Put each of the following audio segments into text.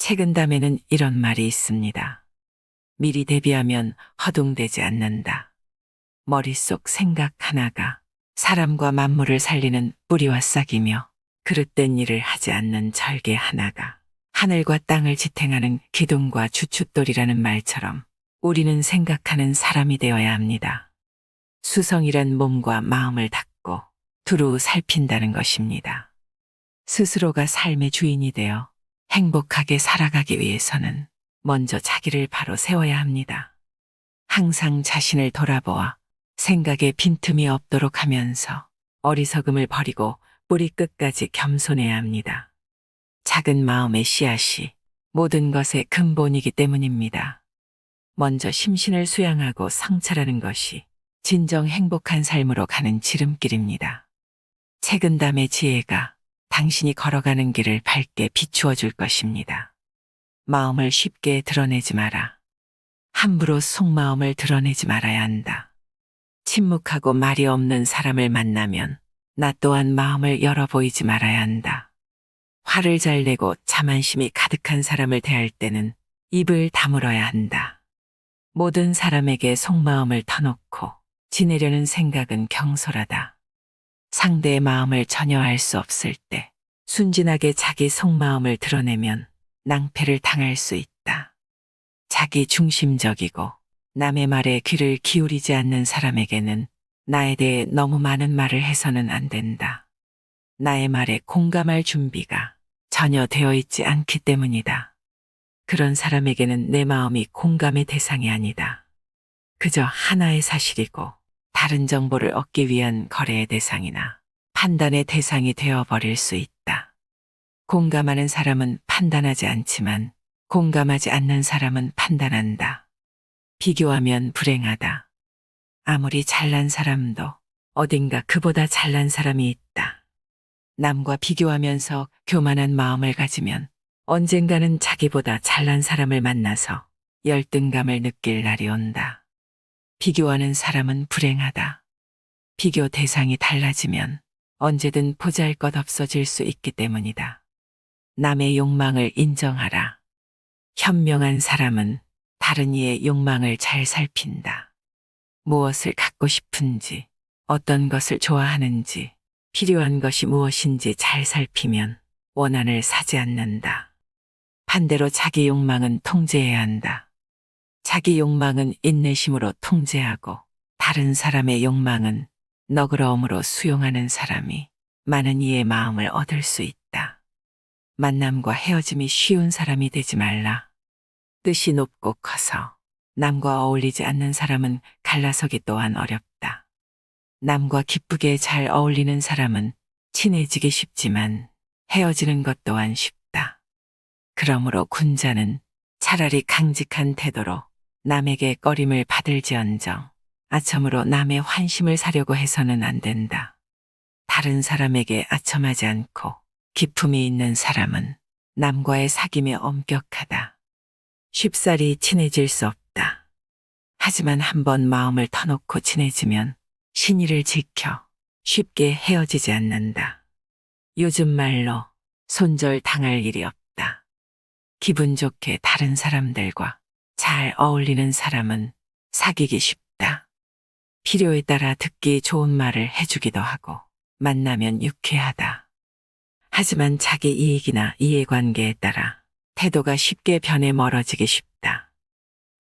책은담에는 이런 말이 있습니다. 미리 대비하면 허둥대지 않는다. 머릿속 생각 하나가 사람과 만물을 살리는 뿌리와 싹이며 그릇된 일을 하지 않는 절개 하나가 하늘과 땅을 지탱하는 기둥과 주춧돌이라는 말처럼 우리는 생각하는 사람이 되어야 합니다. 수성이란 몸과 마음을 닫고 두루 살핀다는 것입니다. 스스로가 삶의 주인이 되어 행복하게 살아가기 위해서는 먼저 자기를 바로 세워야 합니다. 항상 자신을 돌아보아 생각에 빈틈이 없도록 하면서 어리석음을 버리고 뿌리 끝까지 겸손해야 합니다. 작은 마음의 씨앗이 모든 것의 근본이기 때문입니다. 먼저 심신을 수양하고 성찰하는 것이 진정 행복한 삶으로 가는 지름길입니다. 책은담의 지혜가 당신이 걸어가는 길을 밝게 비추어 줄 것입니다. 마음을 쉽게 드러내지 마라. 함부로 속마음을 드러내지 말아야 한다. 침묵하고 말이 없는 사람을 만나면 나 또한 마음을 열어 보이지 말아야 한다. 화를 잘 내고 자만심이 가득한 사람을 대할 때는 입을 다물어야 한다. 모든 사람에게 속마음을 터놓고 지내려는 생각은 경솔하다. 상대의 마음을 전혀 알 수 없을 때 순진하게 자기 속마음을 드러내면 낭패를 당할 수 있다. 자기 중심적이고 남의 말에 귀를 기울이지 않는 사람에게는 나에 대해 너무 많은 말을 해서는 안 된다. 나의 말에 공감할 준비가 전혀 되어 있지 않기 때문이다. 그런 사람에게는 내 마음이 공감의 대상이 아니다. 그저 하나의 사실이고 다른 정보를 얻기 위한 거래의 대상이나 판단의 대상이 되어버릴 수 있다. 공감하는 사람은 판단하지 않지만 공감하지 않는 사람은 판단한다. 비교하면 불행하다. 아무리 잘난 사람도 어딘가 그보다 잘난 사람이 있다. 남과 비교하면서 교만한 마음을 가지면 언젠가는 자기보다 잘난 사람을 만나서 열등감을 느낄 날이 온다. 비교하는 사람은 불행하다. 비교 대상이 달라지면 언제든 보잘것없어질 수 있기 때문이다. 남의 욕망을 인정하라. 현명한 사람은 다른 이의 욕망을 잘 살핀다. 무엇을 갖고 싶은지, 어떤 것을 좋아하는지, 필요한 것이 무엇인지 잘 살피면 원한을 사지 않는다. 반대로 자기 욕망은 통제해야 한다. 자기 욕망은 인내심으로 통제하고 다른 사람의 욕망은 너그러움으로 수용하는 사람이 많은 이의 마음을 얻을 수 있다. 만남과 헤어짐이 쉬운 사람이 되지 말라. 뜻이 높고 커서 남과 어울리지 않는 사람은 갈라서기 또한 어렵다. 남과 기쁘게 잘 어울리는 사람은 친해지기 쉽지만 헤어지는 것 또한 쉽다. 그러므로 군자는 차라리 강직한 태도로 남에게 꺼림을 받을지언정 아첨으로 남의 환심을 사려고 해서는 안 된다. 다른 사람에게 아첨하지 않고 기품이 있는 사람은 남과의 사귐이 엄격하다. 쉽사리 친해질 수 없다. 하지만 한번 마음을 터놓고 친해지면 신의를 지켜 쉽게 헤어지지 않는다. 요즘 말로 손절 당할 일이 없다. 기분 좋게 다른 사람들과 잘 어울리는 사람은 사귀기 쉽다. 필요에 따라 듣기 좋은 말을 해주기도 하고 만나면 유쾌하다. 하지만 자기 이익이나 이해관계에 따라 태도가 쉽게 변해 멀어지기 쉽다.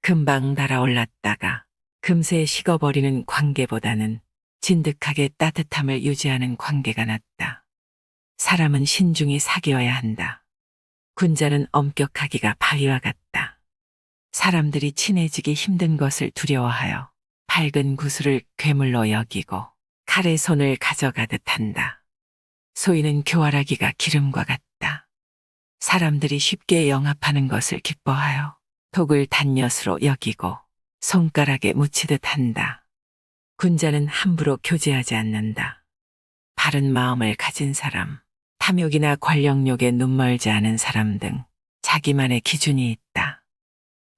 금방 달아올랐다가 금세 식어버리는 관계보다는 진득하게 따뜻함을 유지하는 관계가 낫다. 사람은 신중히 사귀어야 한다. 군자는 엄격하기가 바위와 같다. 사람들이 친해지기 힘든 것을 두려워하여 밝은 구슬을 괴물로 여기고 칼에 손을 가져가듯 한다. 소위는 교활하기가 기름과 같다. 사람들이 쉽게 영합하는 것을 기뻐하여 독을 단엿으로 여기고 손가락에 묻히듯 한다. 군자는 함부로 교제하지 않는다. 바른 마음을 가진 사람, 탐욕이나 권력욕에 눈멀지 않은 사람 등 자기만의 기준이 있다.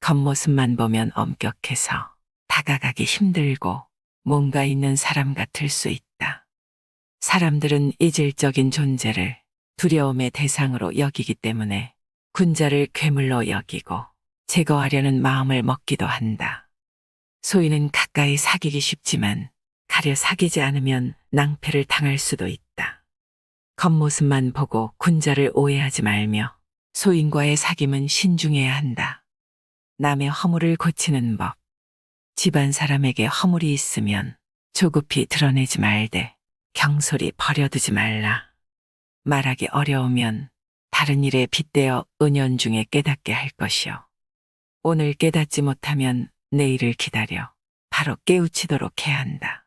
겉모습만 보면 엄격해서 다가가기 힘들고 뭔가 있는 사람 같을 수 있다. 사람들은 이질적인 존재를 두려움의 대상으로 여기기 때문에 군자를 괴물로 여기고 제거하려는 마음을 먹기도 한다. 소인은 가까이 사귀기 쉽지만 가려 사귀지 않으면 낭패를 당할 수도 있다. 겉모습만 보고 군자를 오해하지 말며 소인과의 사귐은 신중해야 한다. 남의 허물을 고치는 법. 집안 사람에게 허물이 있으면 조급히 드러내지 말되 경솔히 버려두지 말라. 말하기 어려우면 다른 일에 빗대어 은연중에 깨닫게 할 것이요. 오늘 깨닫지 못하면 내일을 기다려 바로 깨우치도록 해야 한다.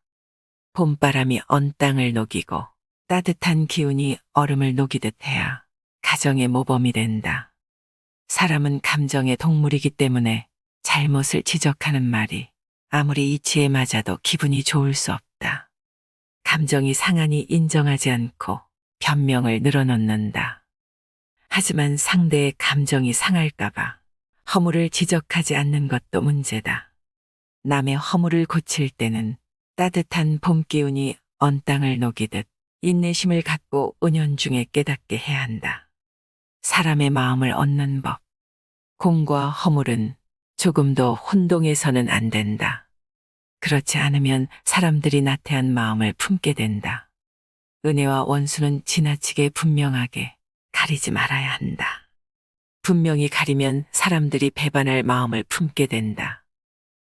봄바람이 언 땅을 녹이고 따뜻한 기운이 얼음을 녹이듯 해야 가정의 모범이 된다. 사람은 감정의 동물이기 때문에 잘못을 지적하는 말이 아무리 이치에 맞아도 기분이 좋을 수 없다. 감정이 상하니 인정하지 않고 변명을 늘어놓는다. 하지만 상대의 감정이 상할까봐 허물을 지적하지 않는 것도 문제다. 남의 허물을 고칠 때는 따뜻한 봄 기운이 언 땅을 녹이듯 인내심을 갖고 은연중에 깨닫게 해야 한다. 사람의 마음을 얻는 법. 공과 허물은 조금도 혼동해서는 안 된다. 그렇지 않으면 사람들이 나태한 마음을 품게 된다. 은혜와 원수는 지나치게 분명하게 가리지 말아야 한다. 분명히 가리면 사람들이 배반할 마음을 품게 된다.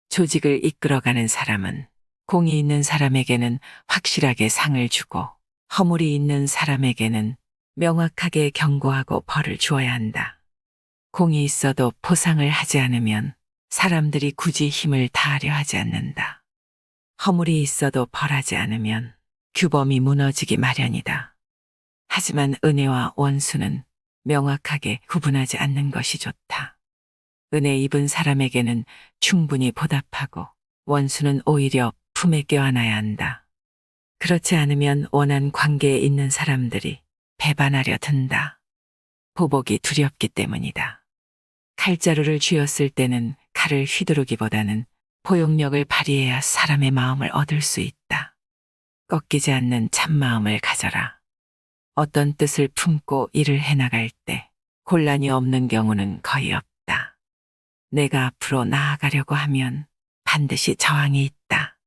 조직을 이끌어가는 사람은 공이 있는 사람에게는 확실하게 상을 주고 허물이 있는 사람에게는 명확하게 경고하고 벌을 주어야 한다. 공이 있어도 보상을 하지 않으면 사람들이 굳이 힘을 다하려 하지 않는다. 허물이 있어도 벌하지 않으면 규범이 무너지기 마련이다. 하지만 은혜와 원수는 명확하게 구분하지 않는 것이 좋다. 은혜 입은 사람에게는 충분히 보답하고 원수는 오히려 품에 껴안아야 한다. 그렇지 않으면 원한 관계에 있는 사람들이 배반하려 든다. 보복이 두렵기 때문이다. 칼자루를 쥐었을 때는 칼을 휘두르기보다는 포용력을 발휘해야 사람의 마음을 얻을 수 있다. 꺾이지 않는 참마음을 가져라. 어떤 뜻을 품고 일을 해나갈 때 곤란이 없는 경우는 거의 없다. 내가 앞으로 나아가려고 하면 반드시 저항이 있다.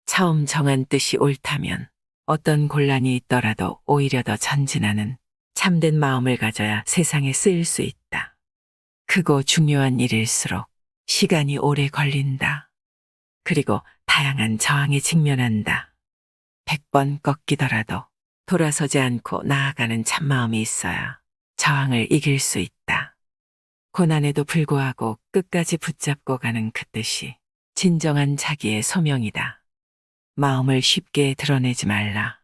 처음 정한 뜻이 옳다면 어떤 곤란이 있더라도 오히려 더 전진하는 참된 마음을 가져야 세상에 쓰일 수 있다. 크고 중요한 일일수록 시간이 오래 걸린다. 그리고 다양한 저항에 직면한다. 100번 꺾이더라도 돌아서지 않고 나아가는 참마음이 있어야 저항을 이길 수 있다. 고난에도 불구하고 끝까지 붙잡고 가는 그 뜻이 진정한 자기의 소명이다. 마음을 쉽게 드러내지 말라.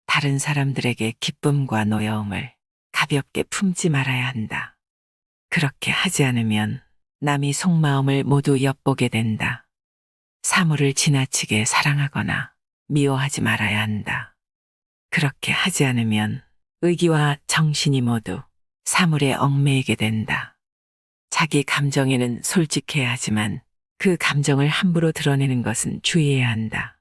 다른 사람들에게 기쁨과 노여움을 가볍게 품지 말아야 한다. 그렇게 하지 않으면 남이 속마음을 모두 엿보게 된다. 사물을 지나치게 사랑하거나 미워하지 말아야 한다. 그렇게 하지 않으면 의기와 정신이 모두 사물에 얽매이게 된다. 자기 감정에는 솔직해야 하지만 그 감정을 함부로 드러내는 것은 주의해야 한다.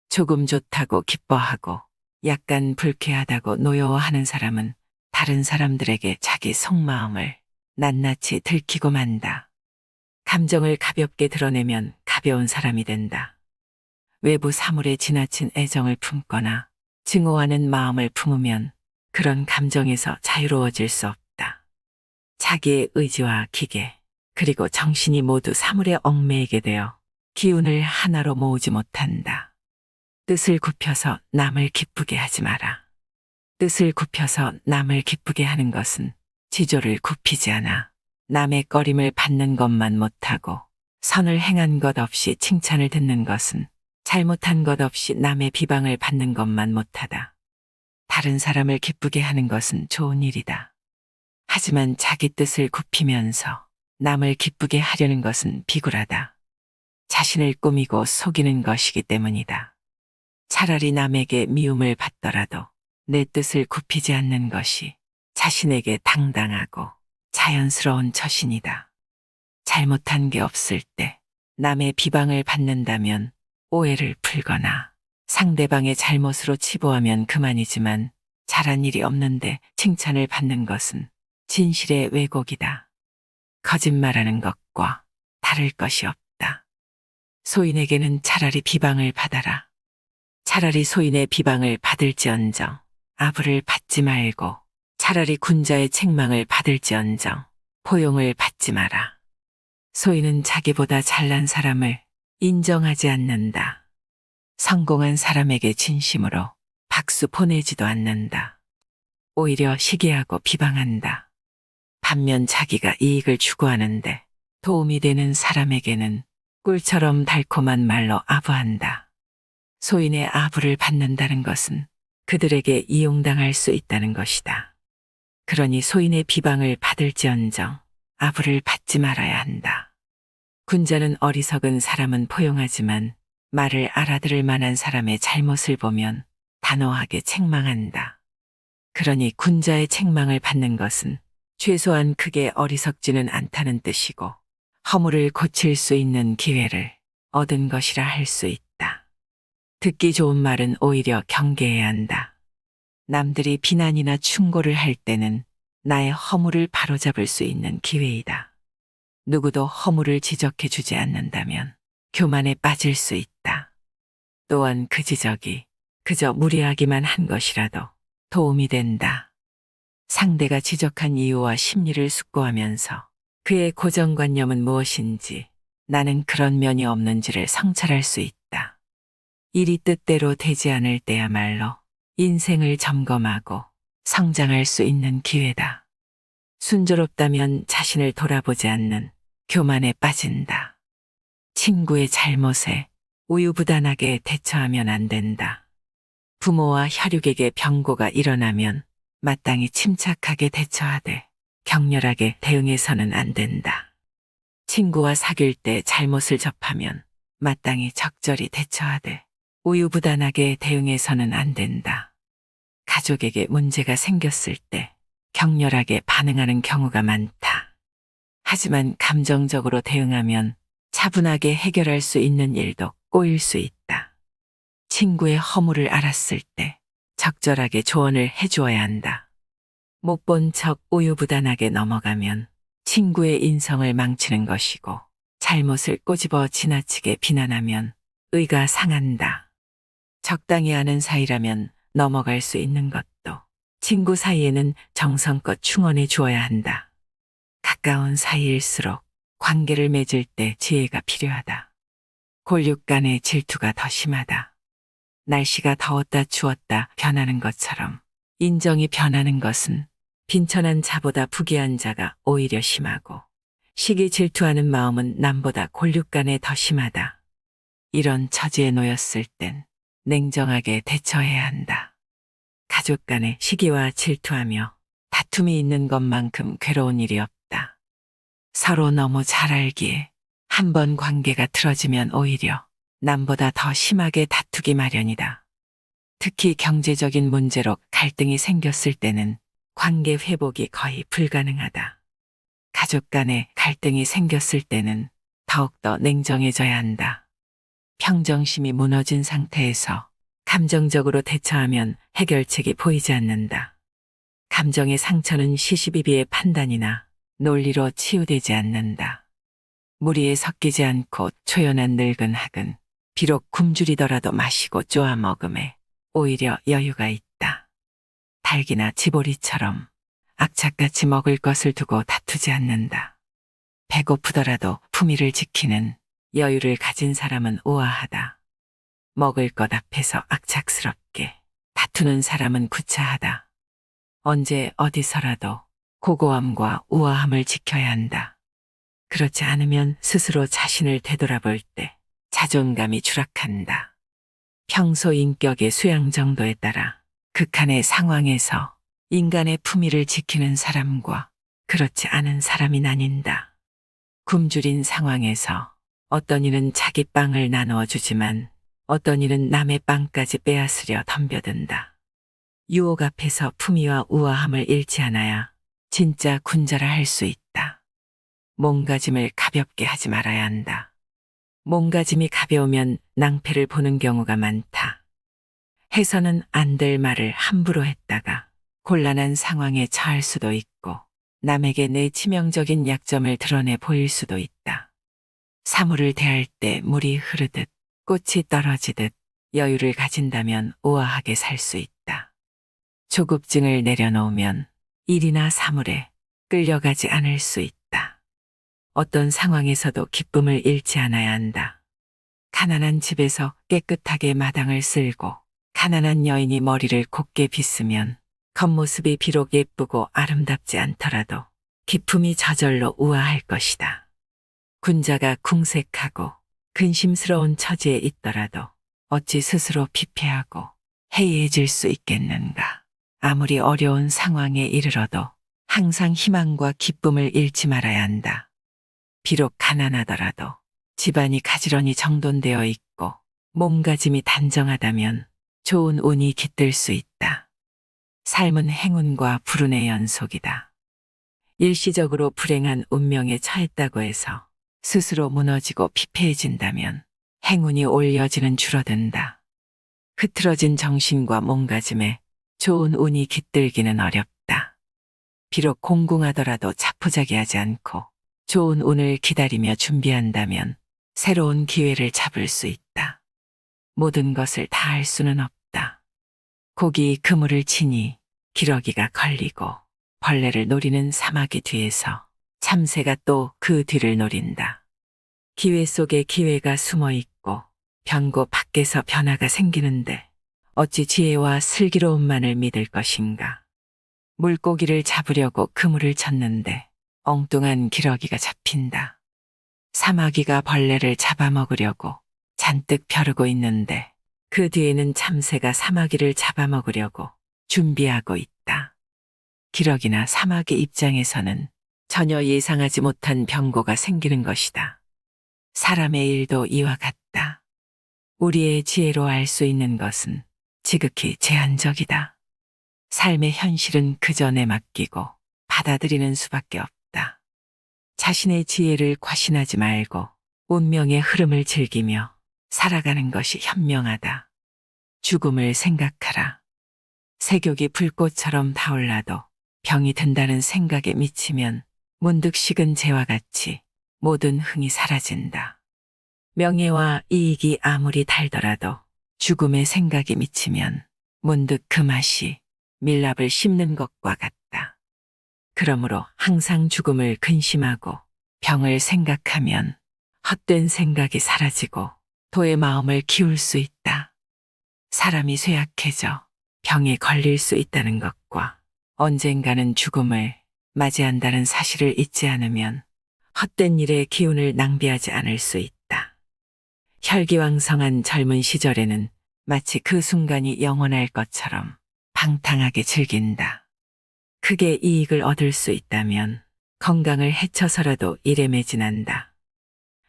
조금 좋다고 기뻐하고 약간 불쾌하다고 노여워하는 사람은 다른 사람들에게 자기 속마음을 낱낱이 들키고 만다. 감정을 가볍게 드러내면 가벼운 사람이 된다. 외부 사물에 지나친 애정을 품거나 증오하는 마음을 품으면 그런 감정에서 자유로워질 수 없다. 자기의 의지와 기계, 그리고 정신이 모두 사물에 얽매이게 되어 기운을 하나로 모으지 못한다. 뜻을 굽혀서 남을 기쁘게 하지 마라. 뜻을 굽혀서 남을 기쁘게 하는 것은 지조를 굽히지 않아 남의 꺼림을 받는 것만 못하고 선을 행한 것 없이 칭찬을 듣는 것은 잘못한 것 없이 남의 비방을 받는 것만 못하다. 다른 사람을 기쁘게 하는 것은 좋은 일이다. 하지만 자기 뜻을 굽히면서 남을 기쁘게 하려는 것은 비굴하다. 자신을 꾸미고 속이는 것이기 때문이다. 차라리 남에게 미움을 받더라도 내 뜻을 굽히지 않는 것이 자신에게 당당하고 자연스러운 처신이다. 잘못한 게 없을 때 남의 비방을 받는다면 오해를 풀거나 상대방의 잘못으로 치부하면 그만이지만 잘한 일이 없는데 칭찬을 받는 것은 진실의 왜곡이다. 거짓말하는 것과 다를 것이 없다. 소인에게는 차라리 비방을 받아라. 차라리 소인의 비방을 받을지언정 아부를 받지 말고 차라리 군자의 책망을 받을지언정 포용을 받지 마라. 소인은 자기보다 잘난 사람을 인정하지 않는다. 성공한 사람에게 진심으로 박수 보내지도 않는다. 오히려 시기하고 비방한다. 반면 자기가 이익을 추구하는데 도움이 되는 사람에게는 꿀처럼 달콤한 말로 아부한다. 소인의 아부를 받는다는 것은 그들에게 이용당할 수 있다는 것이다. 그러니 소인의 비방을 받을지언정 아부를 받지 말아야 한다. 군자는 어리석은 사람은 포용하지만 말을 알아들을 만한 사람의 잘못을 보면 단호하게 책망한다. 그러니 군자의 책망을 받는 것은 최소한 크게 어리석지는 않다는 뜻이고 허물을 고칠 수 있는 기회를 얻은 것이라 할 수 있다. 듣기 좋은 말은 오히려 경계해야 한다. 남들이 비난이나 충고를 할 때는 나의 허물을 바로잡을 수 있는 기회이다. 누구도 허물을 지적해 주지 않는다면 교만에 빠질 수 있다. 또한 그 지적이 그저 무리하기만 한 것이라도 도움이 된다. 상대가 지적한 이유와 심리를 숙고하면서 그의 고정관념은 무엇인지 나는 그런 면이 없는지를 성찰할 수 있다. 일이 뜻대로 되지 않을 때야말로 인생을 점검하고 성장할 수 있는 기회다. 순조롭다면 자신을 돌아보지 않는 교만에 빠진다. 친구의 잘못에 우유부단하게 대처하면 안 된다. 부모와 혈육에게 병고가 일어나면 마땅히 침착하게 대처하되 격렬하게 대응해서는 안 된다. 친구와 사귈 때 잘못을 접하면 마땅히 적절히 대처하되 우유부단하게 대응해서는 안 된다. 가족에게 문제가 생겼을 때 격렬하게 반응하는 경우가 많다. 하지만 감정적으로 대응하면 차분하게 해결할 수 있는 일도 꼬일 수 있다. 친구의 허물을 알았을 때 적절하게 조언을 해주어야 한다. 못 본 척 우유부단하게 넘어가면 친구의 인성을 망치는 것이고 잘못을 꼬집어 지나치게 비난하면 의가 상한다. 적당히 아는 사이라면 넘어갈 수 있는 것도 친구 사이에는 정성껏 충원해 주어야 한다. 가까운 사이일수록 관계를 맺을 때 지혜가 필요하다. 골육 간의 질투가 더 심하다. 날씨가 더웠다 추웠다 변하는 것처럼 인정이 변하는 것은 빈천한 자보다 부귀한 자가 오히려 심하고 시기 질투하는 마음은 남보다 골육 간에 더 심하다. 이런 처지에 놓였을 땐 냉정하게 대처해야 한다. 가족 간에 시기와 질투하며 다툼이 있는 것만큼 괴로운 일이 없다. 서로 너무 잘 알기에 한 번 관계가 틀어지면 오히려 남보다 더 심하게 다투기 마련이다. 특히 경제적인 문제로 갈등이 생겼을 때는 관계 회복이 거의 불가능하다. 가족 간에 갈등이 생겼을 때는 더욱더 냉정해져야 한다. 평정심이 무너진 상태에서 감정적으로 대처하면 해결책이 보이지 않는다. 감정의 상처는 시시비비의 판단이나 논리로 치유되지 않는다. 무리에 섞이지 않고 초연한 늙은 학은 비록 굶주리더라도 마시고 쪼아 먹음에 오히려 여유가 있다. 닭이나 지보리처럼 악착같이 먹을 것을 두고 다투지 않는다. 배고프더라도 품위를 지키는 여유를 가진 사람은 우아하다. 먹을 것 앞에서 악착스럽게 다투는 사람은 구차하다. 언제 어디서라도 고고함과 우아함을 지켜야 한다. 그렇지 않으면 스스로 자신을 되돌아볼 때 자존감이 추락한다. 평소 인격의 수양 정도에 따라 극한의 상황에서 인간의 품위를 지키는 사람과 그렇지 않은 사람이 나뉜다. 굶주린 상황에서 어떤 이는 자기 빵을 나누어 주지만 어떤 이는 남의 빵까지 빼앗으려 덤벼든다. 유혹 앞에서 품위와 우아함을 잃지 않아야 진짜 군자라 할 수 있다. 몸가짐을 가볍게 하지 말아야 한다. 몸가짐이 가벼우면 낭패를 보는 경우가 많다. 해서는 안 될 말을 함부로 했다가 곤란한 상황에 처할 수도 있고 남에게 내 치명적인 약점을 드러내 보일 수도 있다. 사물을 대할 때 물이 흐르듯 꽃이 떨어지듯 여유를 가진다면 우아하게 살 수 있다. 조급증을 내려놓으면 일이나 사물에 끌려가지 않을 수 있다. 어떤 상황에서도 기쁨을 잃지 않아야 한다. 가난한 집에서 깨끗하게 마당을 쓸고 가난한 여인이 머리를 곱게 빗으면 겉모습이 비록 예쁘고 아름답지 않더라도 기품이 저절로 우아할 것이다. 군자가 궁색하고 근심스러운 처지에 있더라도 어찌 스스로 피폐하고 해이해질 수 있겠는가. 아무리 어려운 상황에 이르러도 항상 희망과 기쁨을 잃지 말아야 한다. 비록 가난하더라도 집안이 가지런히 정돈되어 있고 몸가짐이 단정하다면 좋은 운이 깃들 수 있다. 삶은 행운과 불운의 연속이다. 일시적으로 불행한 운명에 처했다고 해서 스스로 무너지고 피폐해진다면 행운이 올 여지는 줄어든다. 흐트러진 정신과 몸가짐에 좋은 운이 깃들기는 어렵다. 비록 공공하더라도 자포자기하지 않고 좋은 운을 기다리며 준비한다면 새로운 기회를 잡을 수 있다. 모든 것을 다 할 수는 없다. 고기 그물을 치니 기러기가 걸리고 벌레를 노리는 사마귀 뒤에서 참새가 또 그 뒤를 노린다. 기회 속에 기회가 숨어 있고 변고 밖에서 변화가 생기는데 어찌 지혜와 슬기로움만을 믿을 것인가. 물고기를 잡으려고 그물을 쳤는데 엉뚱한 기러기가 잡힌다. 사마귀가 벌레를 잡아먹으려고 잔뜩 벼르고 있는데 그 뒤에는 참새가 사마귀를 잡아먹으려고 준비하고 있다. 기러기나 사마귀 입장에서는 전혀 예상하지 못한 병고가 생기는 것이다. 사람의 일도 이와 같다. 우리의 지혜로 알 수 있는 것은 지극히 제한적이다. 삶의 현실은 그저 내맡기고 받아들이는 수밖에 없다. 자신의 지혜를 과신하지 말고 운명의 흐름을 즐기며 살아가는 것이 현명하다. 죽음을 생각하라. 색욕이 불꽃처럼 타올라도 병이 든다는 생각에 미치면 문득 식은 재와 같이 모든 흥이 사라진다. 명예와 이익이 아무리 달더라도 죽음의 생각이 미치면 문득 그 맛이 밀랍을 씹는 것과 같다. 그러므로 항상 죽음을 근심하고 병을 생각하면 헛된 생각이 사라지고 도의 마음을 키울 수 있다. 사람이 쇠약해져 병에 걸릴 수 있다는 것과 언젠가는 죽음을 맞이한다는 사실을 잊지 않으면 헛된 일에 기운을 낭비하지 않을 수 있다. 혈기왕성한 젊은 시절에는 마치 그 순간이 영원할 것처럼 방탕하게 즐긴다. 크게 이익을 얻을 수 있다면 건강을 해쳐서라도 일에 매진한다.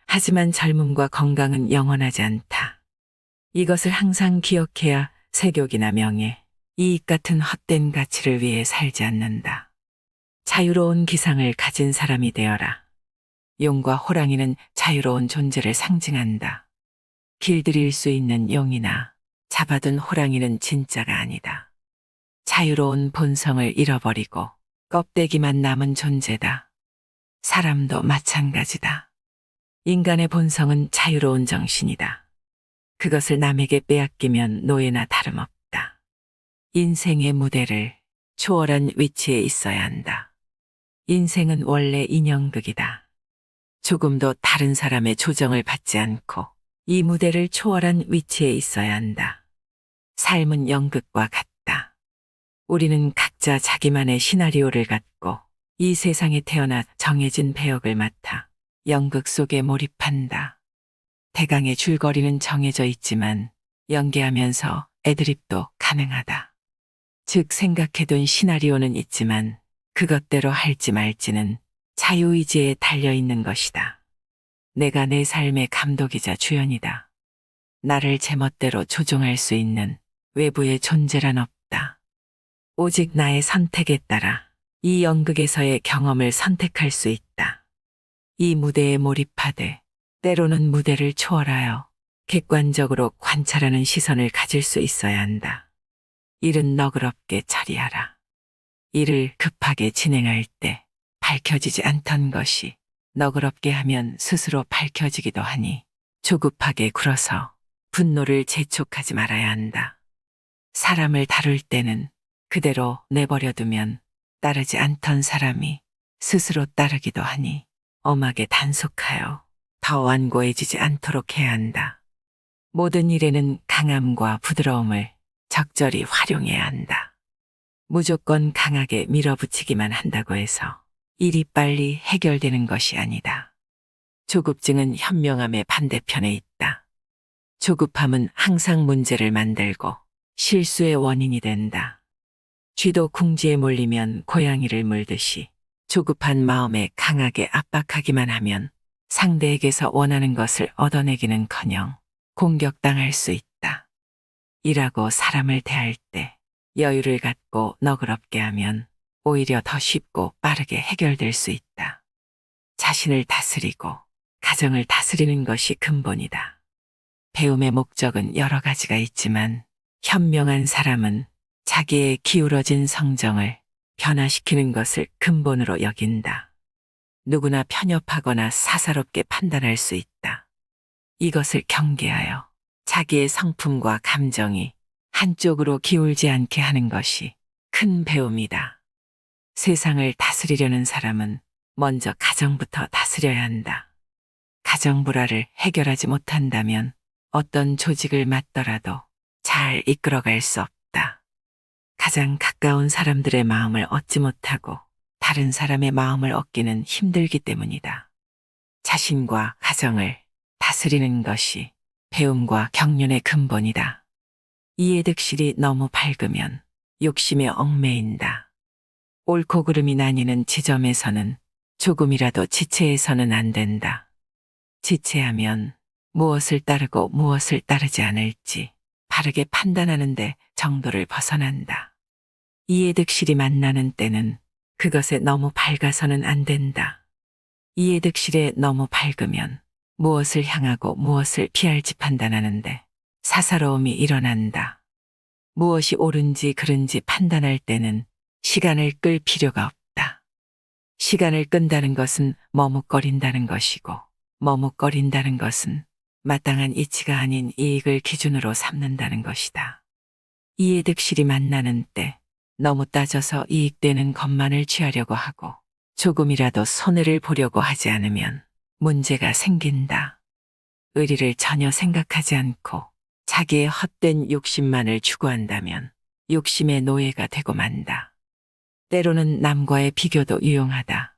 하지만 젊음과 건강은 영원하지 않다. 이것을 항상 기억해야 색욕이나 명예, 이익 같은 헛된 가치를 위해 살지 않는다. 자유로운 기상을 가진 사람이 되어라. 용과 호랑이는 자유로운 존재를 상징한다. 길들일 수 있는 용이나 잡아둔 호랑이는 진짜가 아니다. 자유로운 본성을 잃어버리고 껍데기만 남은 존재다. 사람도 마찬가지다. 인간의 본성은 자유로운 정신이다. 그것을 남에게 빼앗기면 노예나 다름없다. 인생의 무대를 초월한 위치에 있어야 한다. 인생은 원래 인형극이다. 조금도 다른 사람의 조정을 받지 않고 이 무대를 초월한 위치에 있어야 한다. 삶은 연극과 같다. 우리는 각자 자기만의 시나리오를 갖고 이 세상에 태어나 정해진 배역을 맡아 연극 속에 몰입한다. 대강의 줄거리는 정해져 있지만 연기하면서 애드립도 가능하다. 즉 생각해둔 시나리오는 있지만 그것대로 할지 말지는 자유의지에 달려있는 것이다. 내가 내 삶의 감독이자 주연이다. 나를 제멋대로 조종할 수 있는 외부의 존재란 없다. 오직 나의 선택에 따라 이 연극에서의 경험을 선택할 수 있다. 이 무대에 몰입하되 때로는 무대를 초월하여 객관적으로 관찰하는 시선을 가질 수 있어야 한다. 일은 너그럽게 처리하라. 일을 급하게 진행할 때 밝혀지지 않던 것이 너그럽게 하면 스스로 밝혀지기도 하니 조급하게 굴어서 분노를 재촉하지 말아야 한다. 사람을 다룰 때는 그대로 내버려두면 따르지 않던 사람이 스스로 따르기도 하니 엄하게 단속하여 더 완고해지지 않도록 해야 한다. 모든 일에는 강함과 부드러움을 적절히 활용해야 한다. 무조건 강하게 밀어붙이기만 한다고 해서 일이 빨리 해결되는 것이 아니다. 조급증은 현명함의 반대편에 있다. 조급함은 항상 문제를 만들고 실수의 원인이 된다. 쥐도 궁지에 몰리면 고양이를 물듯이 조급한 마음에 강하게 압박하기만 하면 상대에게서 원하는 것을 얻어내기는커녕 공격당할 수 있다. 일하고 사람을 대할 때 여유를 갖고 너그럽게 하면 오히려 더 쉽고 빠르게 해결될 수 있다. 자신을 다스리고 가정을 다스리는 것이 근본이다. 배움의 목적은 여러 가지가 있지만 현명한 사람은 자기의 기울어진 성정을 변화시키는 것을 근본으로 여긴다. 누구나 편협하거나 사사롭게 판단할 수 있다. 이것을 경계하여 자기의 성품과 감정이 한쪽으로 기울지 않게 하는 것이 큰 배움이다. 세상을 다스리려는 사람은 먼저 가정부터 다스려야 한다. 가정 불화를 해결하지 못한다면 어떤 조직을 맡더라도 잘 이끌어갈 수 없다. 가장 가까운 사람들의 마음을 얻지 못하고 다른 사람의 마음을 얻기는 힘들기 때문이다. 자신과 가정을 다스리는 것이 배움과 경륜의 근본이다. 이해득실이 너무 밝으면 욕심에 얽매인다. 옳고 그름이 나뉘는 지점에서는 조금이라도 지체해서는 안 된다. 지체하면 무엇을 따르고 무엇을 따르지 않을지 바르게 판단하는데 정도를 벗어난다. 이해득실이 만나는 때는 그것에 너무 밝아서는 안 된다. 이해득실에 너무 밝으면 무엇을 향하고 무엇을 피할지 판단하는데 사사로움이 일어난다. 무엇이 옳은지 그른지 판단할 때는 시간을 끌 필요가 없다. 시간을 끈다는 것은 머뭇거린다는 것이고 머뭇거린다는 것은 마땅한 이치가 아닌 이익을 기준으로 삼는다는 것이다. 이해득실이 만나는 때 너무 따져서 이익되는 것만을 취하려고 하고 조금이라도 손해를 보려고 하지 않으면 문제가 생긴다. 의리를 전혀 생각하지 않고 자기의 헛된 욕심만을 추구한다면 욕심의 노예가 되고 만다. 때로는 남과의 비교도 유용하다.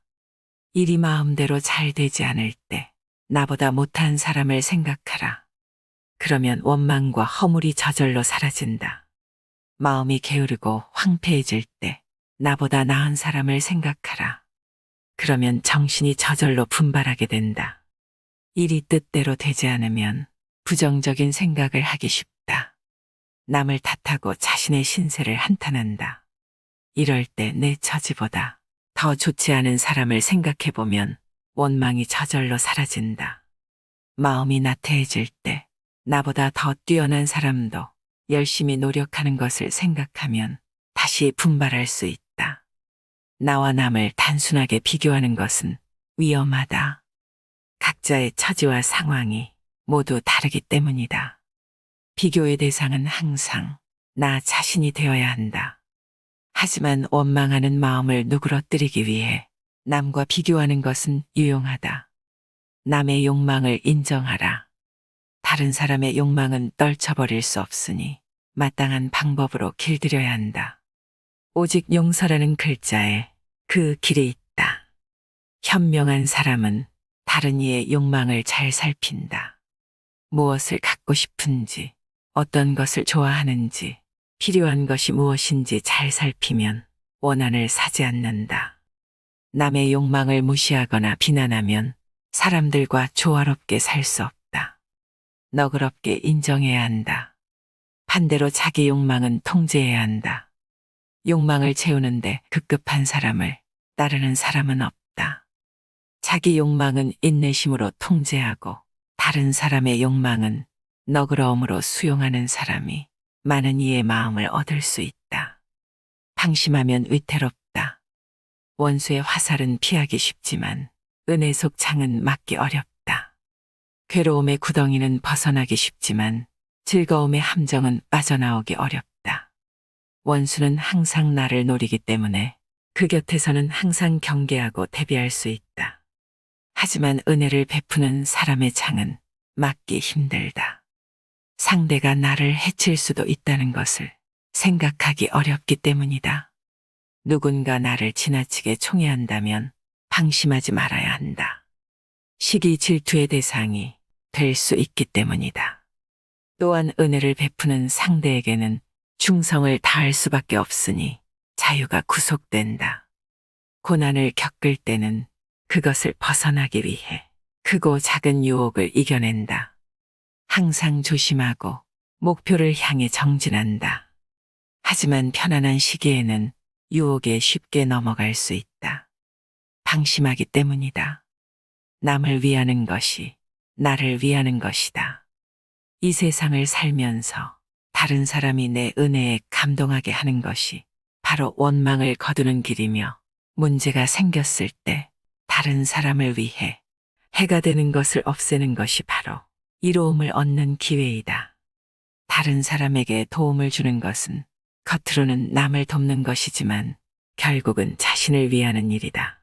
일이 마음대로 잘 되지 않을 때 나보다 못한 사람을 생각하라. 그러면 원망과 허물이 저절로 사라진다. 마음이 게으르고 황폐해질 때 나보다 나은 사람을 생각하라. 그러면 정신이 저절로 분발하게 된다. 일이 뜻대로 되지 않으면 부정적인 생각을 하기 쉽다. 남을 탓하고 자신의 신세를 한탄한다. 이럴 때 내 처지보다 더 좋지 않은 사람을 생각해보면 원망이 저절로 사라진다. 마음이 나태해질 때 나보다 더 뛰어난 사람도 열심히 노력하는 것을 생각하면 다시 분발할 수 있다. 나와 남을 단순하게 비교하는 것은 위험하다. 각자의 처지와 상황이 모두 다르기 때문이다. 비교의 대상은 항상 나 자신이 되어야 한다. 하지만 원망하는 마음을 누그러뜨리기 위해 남과 비교하는 것은 유용하다. 남의 욕망을 인정하라. 다른 사람의 욕망은 떨쳐버릴 수 없으니 마땅한 방법으로 길들여야 한다. 오직 용서라는 글자에 그 길이 있다. 현명한 사람은 다른 이의 욕망을 잘 살핀다. 무엇을 갖고 싶은지, 어떤 것을 좋아하는지, 필요한 것이 무엇인지 잘 살피면 원한을 사지 않는다. 남의 욕망을 무시하거나 비난하면 사람들과 조화롭게 살 수 없다. 너그럽게 인정해야 한다. 반대로 자기 욕망은 통제해야 한다. 욕망을 채우는데 급급한 사람을 따르는 사람은 없다. 자기 욕망은 인내심으로 통제하고 다른 사람의 욕망은 너그러움으로 수용하는 사람이 많은 이의 마음을 얻을 수 있다. 방심하면 위태롭다. 원수의 화살은 피하기 쉽지만 은혜 속 창은 막기 어렵다. 괴로움의 구덩이는 벗어나기 쉽지만 즐거움의 함정은 빠져나오기 어렵다. 원수는 항상 나를 노리기 때문에 그 곁에서는 항상 경계하고 대비할 수 있다. 하지만 은혜를 베푸는 사람의 창은 막기 힘들다. 상대가 나를 해칠 수도 있다는 것을 생각하기 어렵기 때문이다. 누군가 나를 지나치게 총애한다면 방심하지 말아야 한다. 시기 질투의 대상이 될 수 있기 때문이다. 또한 은혜를 베푸는 상대에게는 충성을 다할 수밖에 없으니 자유가 구속된다. 고난을 겪을 때는 그것을 벗어나기 위해 크고 작은 유혹을 이겨낸다. 항상 조심하고 목표를 향해 정진한다. 하지만 편안한 시기에는 유혹에 쉽게 넘어갈 수 있다. 방심하기 때문이다. 남을 위하는 것이 나를 위하는 것이다. 이 세상을 살면서 다른 사람이 내 은혜에 감동하게 하는 것이 바로 원망을 거두는 길이며, 문제가 생겼을 때 다른 사람을 위해 해가 되는 것을 없애는 것이 바로 이로움을 얻는 기회이다. 다른 사람에게 도움을 주는 것은 겉으로는 남을 돕는 것이지만 결국은 자신을 위하는 일이다.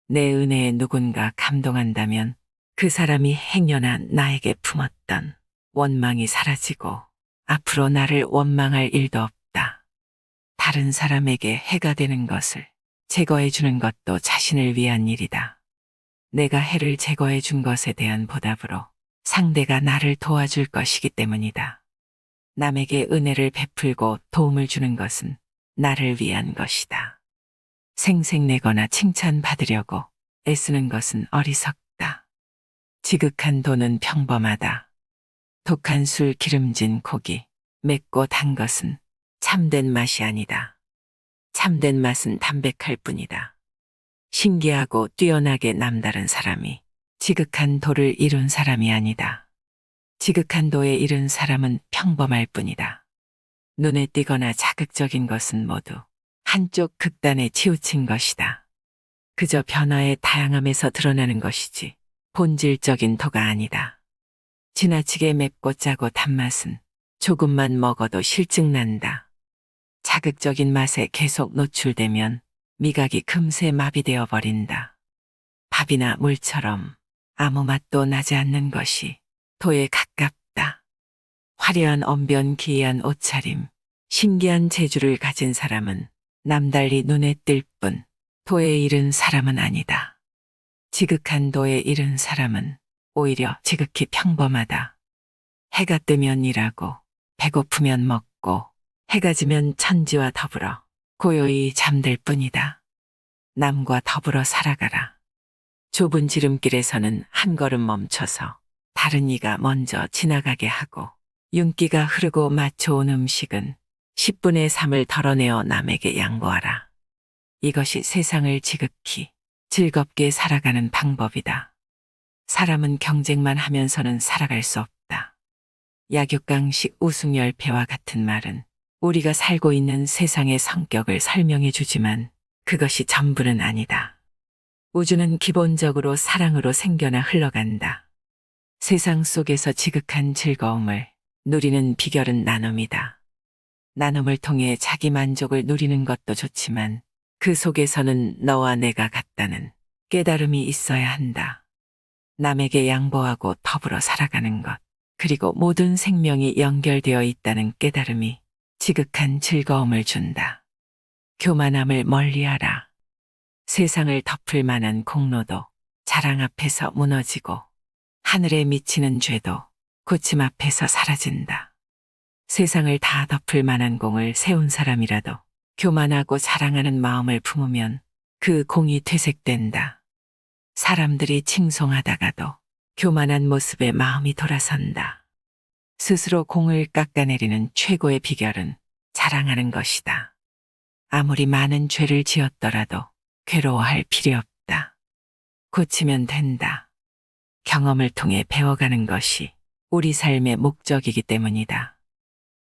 내 은혜에 누군가 감동한다면 그 사람이 행여나 나에게 품었던 원망이 사라지고 앞으로 나를 원망할 일도 없다. 다른 사람에게 해가 되는 것을 제거해 주는 것도 자신을 위한 일이다. 내가 해를 제거해 준 것에 대한 보답으로 상대가 나를 도와줄 것이기 때문이다. 남에게 은혜를 베풀고 도움을 주는 것은 나를 위한 것이다. 생색내거나 칭찬받으려고 애쓰는 것은 어리석다. 지극한 돈은 평범하다. 독한 술, 기름진 고기, 맵고 단 것은 참된 맛이 아니다. 참된 맛은 담백할 뿐이다. 신기하고 뛰어나게 남다른 사람이 지극한 도를 이룬 사람이 아니다. 지극한 도에 이른 사람은 평범할 뿐이다. 눈에 띄거나 자극적인 것은 모두 한쪽 극단에 치우친 것이다. 그저 변화의 다양함에서 드러나는 것이지 본질적인 도가 아니다. 지나치게 맵고 짜고 단맛은 조금만 먹어도 실증난다. 자극적인 맛에 계속 노출되면 미각이 금세 마비되어 버린다. 밥이나 물처럼 아무 맛도 나지 않는 것이 도에 가깝다. 화려한 언변, 기이한 옷차림, 신기한 재주를 가진 사람은 남달리 눈에 띌 뿐 도에 이른 사람은 아니다. 지극한 도에 이른 사람은 오히려 지극히 평범하다. 해가 뜨면 일하고 배고프면 먹고 해가 지면 천지와 더불어 고요히 잠들 뿐이다. 남과 더불어 살아가라. 좁은 지름길에서는 한 걸음 멈춰서 다른 이가 먼저 지나가게 하고, 윤기가 흐르고 맛 좋은 음식은 10분의 3을 덜어내어 남에게 양보하라. 이것이 세상을 지극히 즐겁게 살아가는 방법이다. 사람은 경쟁만 하면서는 살아갈 수 없다. 약육강식 우승열패와 같은 말은 우리가 살고 있는 세상의 성격을 설명해 주지만 그것이 전부는 아니다. 우주는 기본적으로 사랑으로 생겨나 흘러간다. 세상 속에서 지극한 즐거움을 누리는 비결은 나눔이다. 나눔을 통해 자기 만족을 누리는 것도 좋지만 그 속에서는 너와 내가 같다는 깨달음이 있어야 한다. 남에게 양보하고 더불어 살아가는 것, 그리고 모든 생명이 연결되어 있다는 깨달음이 지극한 즐거움을 준다. 교만함을 멀리하라. 세상을 덮을 만한 공로도 자랑 앞에서 무너지고 하늘에 미치는 죄도 고침 앞에서 사라진다. 세상을 다 덮을 만한 공을 세운 사람이라도 교만하고 자랑하는 마음을 품으면 그 공이 퇴색된다. 사람들이 칭송하다가도 교만한 모습에 마음이 돌아선다. 스스로 공을 깎아내리는 최고의 비결은 자랑하는 것이다. 아무리 많은 죄를 지었더라도 괴로워할 필요 없다. 고치면 된다. 경험을 통해 배워가는 것이 우리 삶의 목적이기 때문이다.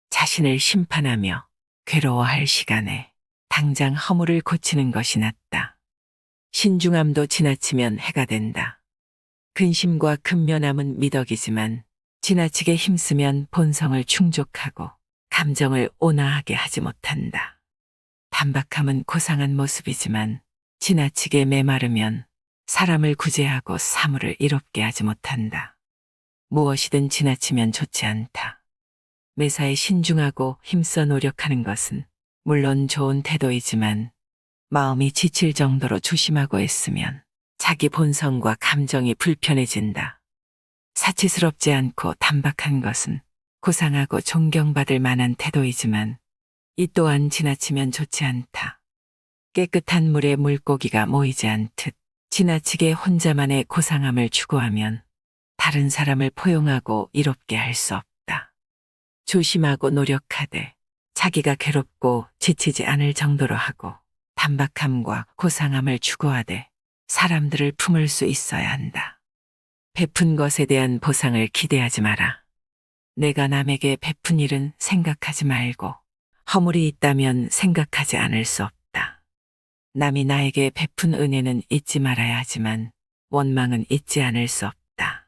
자신을 심판하며 괴로워할 시간에 당장 허물을 고치는 것이 낫다. 신중함도 지나치면 해가 된다. 근심과 근면함은 미덕이지만 지나치게 힘쓰면 본성을 충족하고 감정을 온화하게 하지 못한다. 단박함은 고상한 모습이지만 지나치게 메마르면 사람을 구제하고 사물을 이롭게 하지 못한다. 무엇이든 지나치면 좋지 않다. 매사에 신중하고 힘써 노력하는 것은 물론 좋은 태도이지만 마음이 지칠 정도로 조심하고 애쓰면 자기 본성과 감정이 불편해진다. 사치스럽지 않고 단박한 것은 고상하고 존경받을 만한 태도이지만 이 또한 지나치면 좋지 않다. 깨끗한 물에 물고기가 모이지 않듯 지나치게 혼자만의 고상함을 추구하면 다른 사람을 포용하고 이롭게 할 수 없다. 조심하고 노력하되 자기가 괴롭고 지치지 않을 정도로 하고 단박함과 고상함을 추구하되 사람들을 품을 수 있어야 한다. 베푼 것에 대한 보상을 기대하지 마라. 내가 남에게 베푼 일은 생각하지 말고 허물이 있다면 생각하지 않을 수 없다. 남이 나에게 베푼 은혜는 잊지 말아야 하지만 원망은 잊지 않을 수 없다.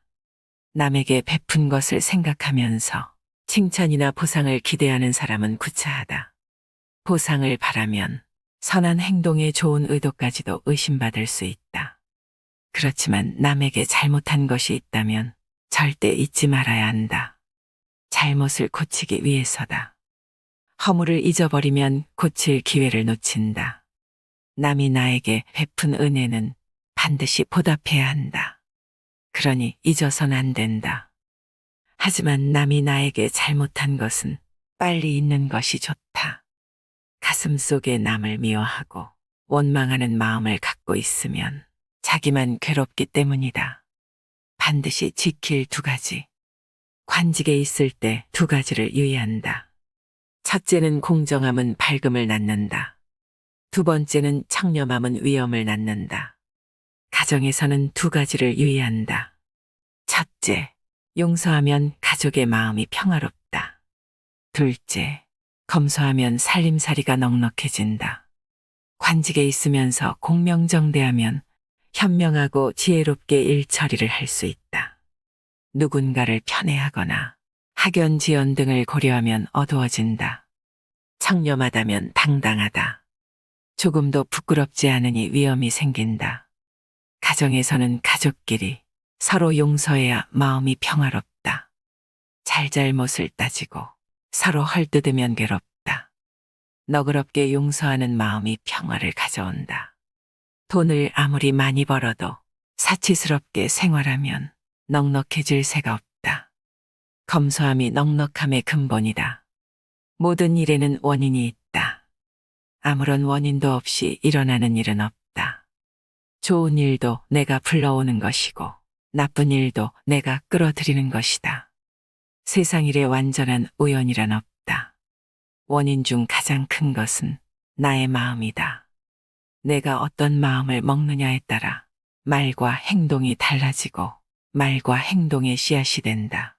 남에게 베푼 것을 생각하면서 칭찬이나 보상을 기대하는 사람은 구차하다. 보상을 바라면 선한 행동에 좋은 의도까지도 의심받을 수 있다. 그렇지만 남에게 잘못한 것이 있다면 절대 잊지 말아야 한다. 잘못을 고치기 위해서다. 허물을 잊어버리면 고칠 기회를 놓친다. 남이 나에게 베푼 은혜는 반드시 보답해야 한다. 그러니 잊어선 안 된다. 하지만 남이 나에게 잘못한 것은 빨리 잊는 것이 좋다. 가슴 속에 남을 미워하고 원망하는 마음을 갖고 있으면 자기만 괴롭기 때문이다. 반드시 지킬 두 가지. 관직에 있을 때 두 가지를 유의한다. 첫째는 공정함은 밝음을 낳는다. 두 번째는 청렴함은 위엄을 낳는다. 가정에서는 두 가지를 유의한다. 첫째, 용서하면 가족의 마음이 평화롭다. 둘째, 검소하면 살림살이가 넉넉해진다. 관직에 있으면서 공명정대하면 현명하고 지혜롭게 일 처리를 할 수 있다. 누군가를 편애하거나 학연지연 등을 고려하면 어두워진다. 청렴하다면 당당하다. 조금도 부끄럽지 않으니 위엄이 생긴다. 가정에서는 가족끼리 서로 용서해야 마음이 평화롭다. 잘잘못을 따지고 서로 헐뜯으면 괴롭다. 너그럽게 용서하는 마음이 평화를 가져온다. 돈을 아무리 많이 벌어도 사치스럽게 생활하면 넉넉해질 새가 없다. 검소함이 넉넉함의 근본이다. 모든 일에는 원인이 있다. 아무런 원인도 없이 일어나는 일은 없다. 좋은 일도 내가 불러오는 것이고 나쁜 일도 내가 끌어들이는 것이다. 세상 일에 완전한 우연이란 없다. 원인 중 가장 큰 것은 나의 마음이다. 내가 어떤 마음을 먹느냐에 따라 말과 행동이 달라지고 말과 행동의 씨앗이 된다.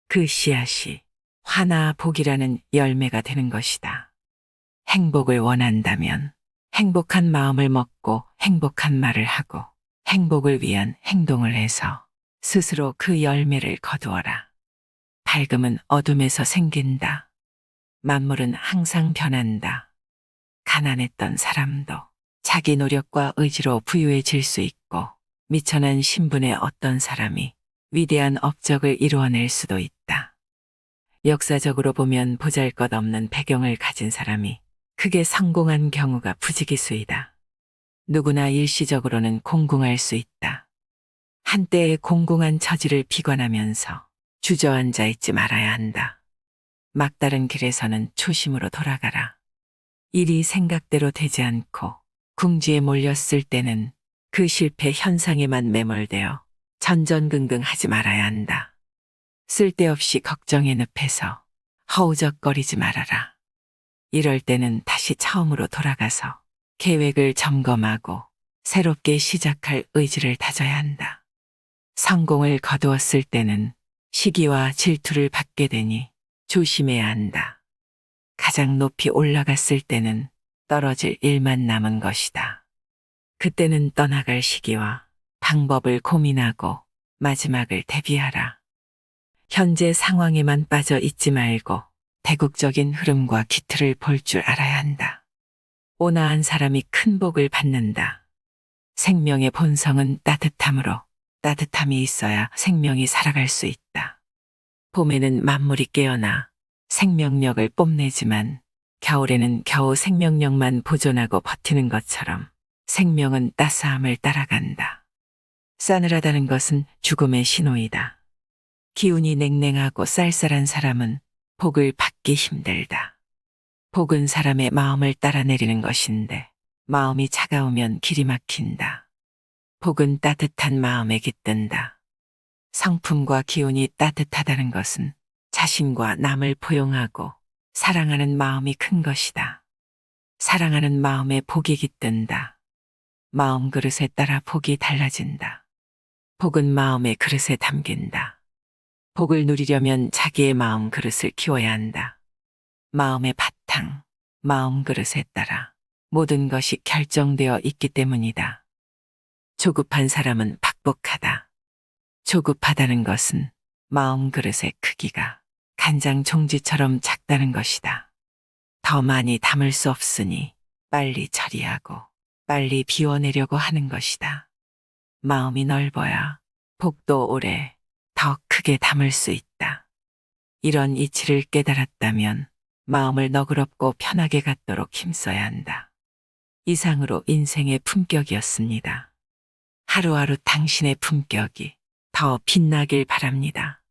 그 씨앗이 화나 복이라는 열매가 되는 것이다. 행복을 원한다면 행복한 마음을 먹고 행복한 말을 하고 행복을 위한 행동을 해서 스스로 그 열매를 거두어라. 밝음은 어둠에서 생긴다. 만물은 항상 변한다. 가난했던 사람도 자기 노력과 의지로 부유해질 수 있고 미천한 신분의 어떤 사람이 위대한 업적을 이루어낼 수도 있다. 역사적으로 보면 보잘것없는 배경을 가진 사람이 크게 성공한 경우가 부지기수이다. 누구나 일시적으로는 공공할 수 있다. 한때의 공공한 처지를 비관하면서 주저앉아 있지 말아야 한다. 막다른 길에서는 초심으로 돌아가라. 일이 생각대로 되지 않고 궁지에 몰렸을 때는 그 실패 현상에만 매몰되어 전전긍긍하지 말아야 한다. 쓸데없이 걱정에 늪에서 허우적거리지 말아라. 이럴 때는 다시 처음으로 돌아가서 계획을 점검하고 새롭게 시작할 의지를 다져야 한다. 성공을 거두었을 때는 시기와 질투를 받게 되니 조심해야 한다. 가장 높이 올라갔을 때는 떨어질 일만 남은 것이다. 그때는 떠나갈 시기와 방법을 고민하고 마지막을 대비하라. 현재 상황에만 빠져 있지 말고 대국적인 흐름과 기틀을 볼 줄 알아야 한다. 온화한 사람이 큰 복을 받는다. 생명의 본성은 따뜻함으로 따뜻함이 있어야 생명이 살아갈 수 있다. 봄에는 만물이 깨어나 생명력을 뽐내지만 겨울에는 겨우 생명력만 보존하고 버티는 것처럼 생명은 따스함을 따라간다. 싸늘하다는 것은 죽음의 신호이다. 기운이 냉랭하고 쌀쌀한 사람은 복을 받기 힘들다. 복은 사람의 마음을 따라 내리는 것인데 마음이 차가우면 길이 막힌다. 복은 따뜻한 마음에 깃든다. 성품과 기운이 따뜻하다는 것은 자신과 남을 포용하고 사랑하는 마음이 큰 것이다. 사랑하는 마음에 복이 깃든다. 마음 그릇에 따라 복이 달라진다. 복은 마음의 그릇에 담긴다. 복을 누리려면 자기의 마음 그릇을 키워야 한다. 마음의 바탕, 마음 그릇에 따라 모든 것이 결정되어 있기 때문이다. 조급한 사람은 박복하다. 조급하다는 것은 마음 그릇의 크기가 간장 종지처럼 작다는 것이다. 더 많이 담을 수 없으니 빨리 처리하고 빨리 비워내려고 하는 것이다. 마음이 넓어야 복도 오래 더 크게 담을 수 있다. 이런 이치를 깨달았다면 마음을 너그럽고 편하게 갖도록 힘써야 한다. 이상으로 인생의 품격이었습니다. 하루하루 당신의 품격이 더 빛나길 바랍니다.